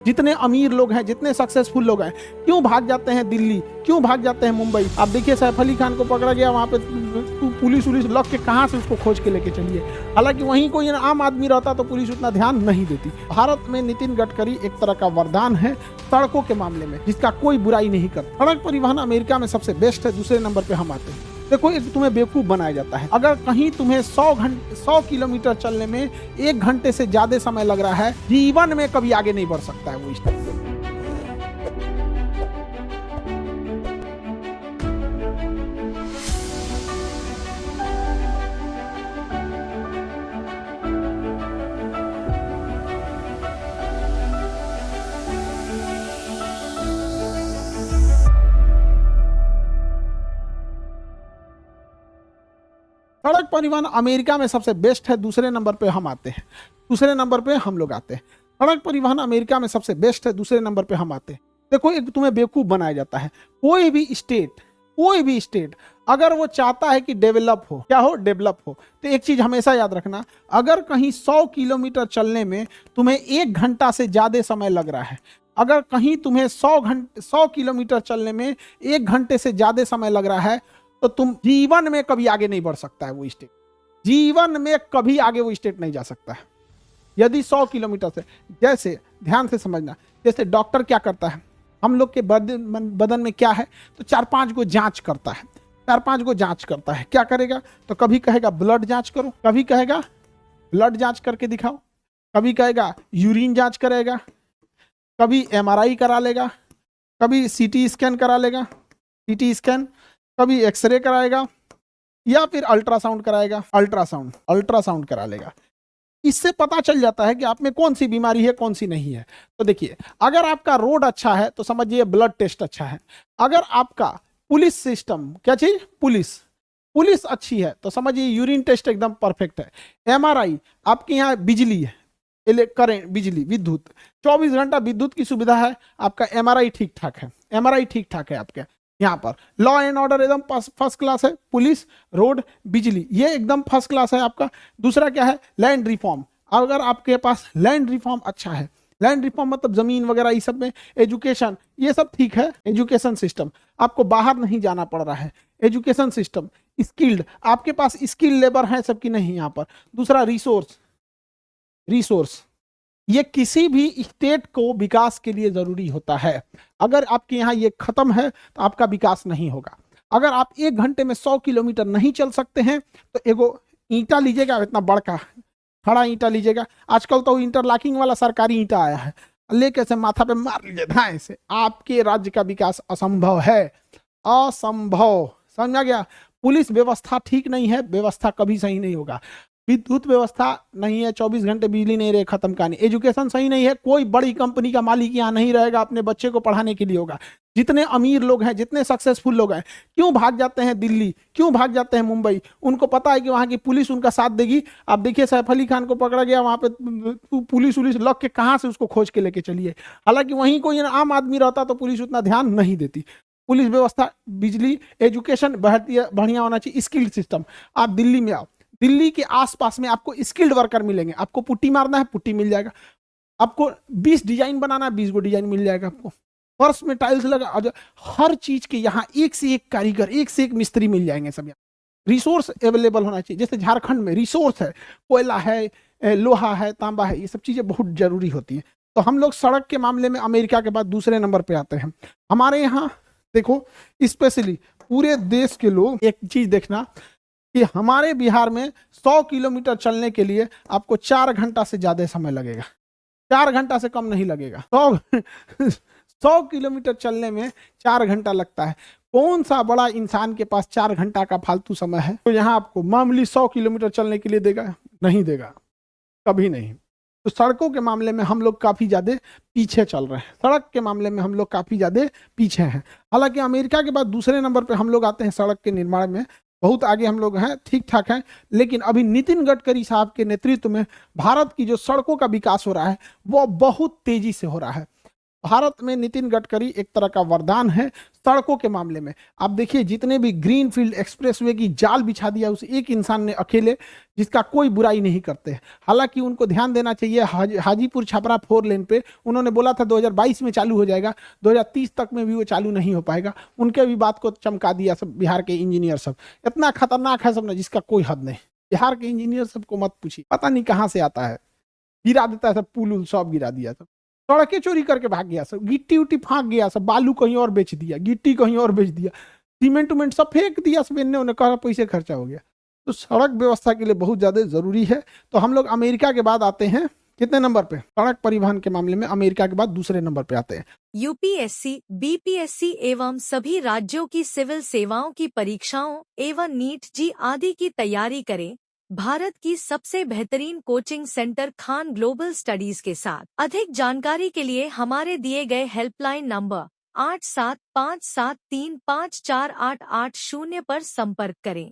जितने अमीर लोग हैं, जितने सक्सेसफुल लोग हैं, क्यों भाग जाते हैं दिल्ली, क्यों भाग जाते हैं मुंबई। आप देखिए सैफ अली खान को पकड़ा गया, वहां पे पुलिस लग के कहां से उसको खोज के लेके चलिए। हालांकि वहीं कोई आम आदमी रहता तो पुलिस उतना ध्यान नहीं देती। भारत में नितिन गडकरी एक तरह का वरदान है सड़कों के मामले में, जिसका कोई बुराई नहीं करता। सड़क परिवहन अमेरिका में सबसे बेस्ट है, दूसरे नंबर पे हम आते हैं। देखो, एक तुम्हें बेवकूफ बनाया जाता है। अगर कहीं तुम्हें 100 किलोमीटर चलने में 1 घंटे से ज्यादा समय लग रहा है, जीवन में कभी आगे नहीं बढ़ सकता है वो स्टेप। सड़क परिवहन अमेरिका में सबसे बेस्ट है, दूसरे नंबर पे हम आते हैं। दूसरे नंबर पे हम लोग आते हैं। सड़क परिवहन अमेरिका में सबसे बेस्ट है, दूसरे नंबर पे हम आते हैं। देखो, एक तुम्हें बेवकूफ बनाया जाता है। कोई भी स्टेट अगर वो चाहता है कि डेवलप हो, क्या हो, डेवलप हो, तो एक चीज हमेशा याद रखना, अगर कहीं 100 किलोमीटर चलने में तुम्हें 1 घंटा से ज्यादा समय लग रहा है, अगर कहीं तुम्हें 100 किलोमीटर चलने में 1 घंटे से ज्यादा समय लग रहा है, तो तुम जीवन में कभी आगे नहीं बढ़ सकता है वो स्टेट। जीवन में कभी आगे वो स्टेट नहीं जा सकता है यदि 100 किलोमीटर से। जैसे ध्यान से समझना, जैसे डॉक्टर क्या करता है, हम लोग के बदन में क्या है, तो 4-5 को जांच करता है। 4-5 को जांच करता है। क्या करेगा, तो कभी कहेगा ब्लड जांच करो, कभी कहेगा ब्लड जांच करके दिखाओ, कभी कहेगा यूरिन जांच करेगा, कभी MRI करा लेगा, कभी CT स्कैन करा लेगा, CT स्कैन, कभी एक्सरे कराएगा, या फिर अल्ट्रासाउंड कराएगा, अल्ट्रासाउंड करा लेगा। इससे पता चल जाता है कि आप में कौन सी बीमारी है, कौन सी नहीं है। तो देखिए, अगर आपका रोड अच्छा है तो समझिए ब्लड टेस्ट अच्छा है। अगर आपका पुलिस सिस्टम, क्या चीज, पुलिस अच्छी है तो समझिए यूरिन टेस्ट एकदम परफेक्ट है। MRI, आपके यहाँ बिजली है, करेंट, बिजली, विद्युत, 24 घंटा विद्युत की सुविधा है, आपका MRI ठीक ठाक है। MRI ठीक ठाक है आपके यहाँ पर। लॉ एंड ऑर्डर एकदम फर्स्ट क्लास है। पुलिस, रोड, बिजली, ये एकदम फर्स्ट क्लास है आपका। दूसरा क्या है, लैंड रिफॉर्म। अगर आपके पास लैंड रिफॉर्म अच्छा है, लैंड रिफॉर्म मतलब जमीन वगैरह ये सब में, एजुकेशन, ये सब ठीक है। एजुकेशन सिस्टम, आपको बाहर नहीं जाना पड़ रहा है। एजुकेशन सिस्टम, स्किल्ड, आपके पास स्किल लेबर है, सबकी नहीं यहाँ पर। दूसरा रिसोर्स, ये किसी भी स्टेट को विकास के लिए जरूरी होता है। अगर आपके यहाँ ये खत्म है तो आपका विकास नहीं होगा। अगर आप 1 घंटे में 100 किलोमीटर नहीं चल सकते हैं तो एगो ईंटा लीजिएगा, इतना बड़का खड़ा ईंटा लीजिएगा। आजकल तो इंटरलॉकिंग वाला सरकारी ईंटा आया है, लेके से माथा पे मार लीजिए धाए से, आपके राज्य का विकास असंभव है, असंभव। समझा गया। पुलिस व्यवस्था ठीक नहीं है, व्यवस्था कभी सही नहीं होगा। विद्युत व्यवस्था नहीं है, 24 घंटे बिजली नहीं रहे, खत्म कहानी। एजुकेशन सही नहीं है, कोई बड़ी कंपनी का मालिक यहाँ नहीं रहेगा, अपने बच्चे को पढ़ाने के लिए होगा। जितने अमीर लोग हैं, जितने सक्सेसफुल लोग हैं, क्यों भाग जाते हैं दिल्ली, क्यों भाग जाते हैं मुंबई। उनको पता है कि वहां की पुलिस उनका साथ देगी। आप देखिए सैफ अली खान को पकड़ा गया, वहां पे पुलिस लग के कहां से उसको खोज के लेके चलिए। हालांकि वहीं कोई आम आदमी रहता तो पुलिस उतना ध्यान नहीं देती। पुलिस व्यवस्था, बिजली, एजुकेशन बढ़िया होना चाहिए, स्किल्ड सिस्टम। आप दिल्ली में आओ, दिल्ली के आसपास में आपको स्किल्ड वर्कर मिलेंगे। आपको पुट्टी मारना है, पुट्टी मिल जाएगा। आपको 20 डिजाइन बनाना है, 20 को डिजाइन मिल जाएगा। आपको फर्श में टाइल्स लगा, हर चीज के यहाँ एक से एक कारीगर, एक से एक मिस्त्री मिल जाएंगे सब यहाँ। रिसोर्स अवेलेबल होना चाहिए। जैसे झारखंड में रिसोर्स है, कोयला है, लोहा है, तांबा है, ये सब चीजें बहुत जरूरी होती है। तो हम लोग सड़क के मामले में अमेरिका के बाद दूसरे नंबर पे आते हैं। हमारे यहाँ देखो, स्पेशली पूरे देश के लोग एक चीज देखना कि हमारे बिहार में 100 किलोमीटर चलने के लिए आपको 4 घंटा से ज्यादा समय लगेगा। 4 घंटा से कम नहीं लगेगा। 100 किलोमीटर चलने में 4 घंटा लगता है। कौन सा बड़ा इंसान के पास 4 घंटा का फालतू समय है तो यहाँ आपको मामूली 100 किलोमीटर चलने के लिए देगा? नहीं देगा, कभी नहीं। तो सड़कों के मामले में हम लोग काफी ज्यादा पीछे चल रहे हैं। सड़क के मामले में हम लोग काफी ज्यादा पीछे हैं। हालांकि अमेरिका के बाद दूसरे नंबर पर हम लोग आते हैं सड़क के निर्माण में, बहुत आगे हम लोग हैं, ठीक ठाक हैं। लेकिन अभी नितिन गडकरी साहब के नेतृत्व में भारत की जो सड़कों का विकास हो रहा है वो बहुत तेजी से हो रहा है। भारत में नितिन गडकरी एक तरह का वरदान है सड़कों के मामले में। आप देखिए जितने भी ग्रीनफील्ड एक्सप्रेसवे की जाल बिछा दिया उस एक इंसान ने अकेले, जिसका कोई बुराई नहीं करते। हालांकि उनको ध्यान देना चाहिए, हाजीपुर छपरा 4 लेन पे उन्होंने बोला था 2022 में चालू हो जाएगा, 2030 तक में भी वो चालू नहीं हो पाएगा। उनके भी बात को चमका दिया सब बिहार के इंजीनियर सब। इतना खतरनाक है सब ना जिसका कोई हद नहीं। बिहार के इंजीनियर सबको मत पूछिए, पता नहीं कहाँ से आता है, गिरा देता है सब, पुल उल सब गिरा दिया सब, सड़कें चोरी करके भाग गया सब, गिट्टी उट्टी फाँक गया सब, बालू कहीं और बेच दिया, गिट्टी कहीं और बेच दिया, सीमेंट उमेंट सब फेंक दिया सब, इन्हें उन्हें कहा पैसे खर्चा हो गया। तो सड़क व्यवस्था के लिए बहुत ज्यादा जरूरी है। तो हम लोग अमेरिका के बाद आते हैं कितने नंबर पे? सड़क परिवहन के मामले में अमेरिका के बाद दूसरे नंबर पे आते हैं। यूपीएससी, बीपीएससी एवं सभी राज्यों की सिविल सेवाओं की परीक्षाओं एवं नीट जी आदि की तैयारी करें भारत की सबसे बेहतरीन coaching centre Khan global studies के साथ। अधिक जानकारी के लिए हमारे दिए गए हेल्पलाइन नंबर 8757354880 पर संपर्क करें।